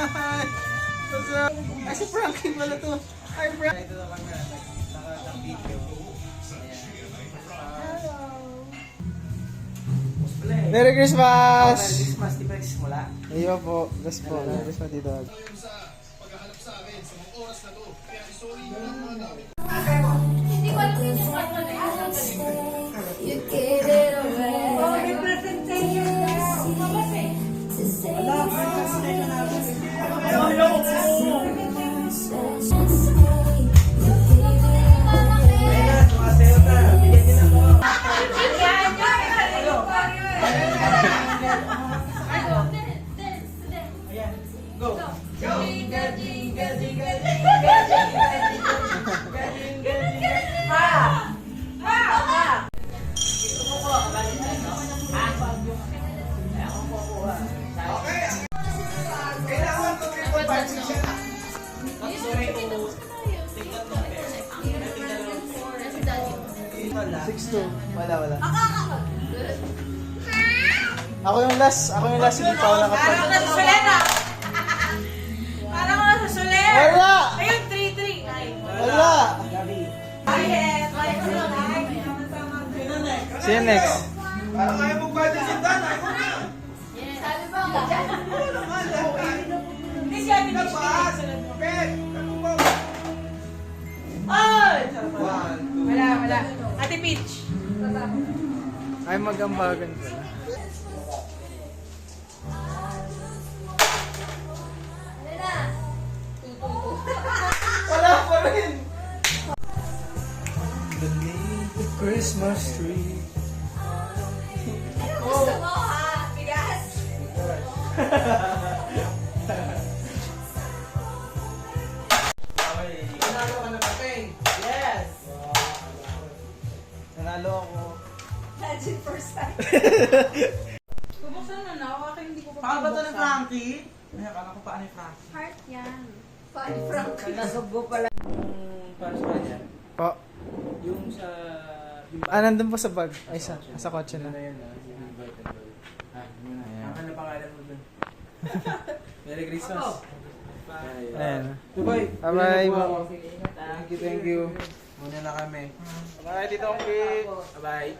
What's up? Ay, si Frankie pala to. Hi, Frank. Ito na lang na, naka-video. Merry Christmas! Merry Christmas, di ba simula? Iyo po. Bless po. Merry Christmas, Tito. Hindi ko alam yung kwarto na you gave it away. Oh, may presentation na. Mabas eh. Go! Jingle, jingle, jingle, jingle, jingle, jingle. Ha! Ha! Ha! Kailangan ko triple partition. Ito lang. 6-2. Wala. Ako yung last, hindi pa ako Parang nakapag. nasa Solena. Parang nasa Solena. Wala! Ayun, 3-3. Ay. Wala! Gabi. Ay, See you next. Parang ayaw mong partition doon. Ayaw mo na. Sabi ba ka dyan? Hindi siya binigay. Ben! Ano ba? Ay! 1, 2. Wala. Ate Peach. Ay, mag-ambagan pala. Ano na? Wala pa rin! Beneath the Christmas tree. Ano gusto mo ha? Bigas? Nanalo ka na kape. Yes! Nanalo ako. Legend first time. Bubuksan mo na. Ako hindi ko Baka ba ito ni Frankie? Ay, akala ko pa ni Frankie. Heart yan. Funny Frankie. Nasugbo pala yung para sa kanya. Po. Yung sa... Nandun po sa bag. Ay, sa kotse na. Yun na, yung invite and all. Yun na. Ang pangalan mo dun. Merry Christmas. Bye. Ayan. Dubai. Bye-bye. Thank you. Muna na kami. Bye, Tito Ongki. Bye-bye.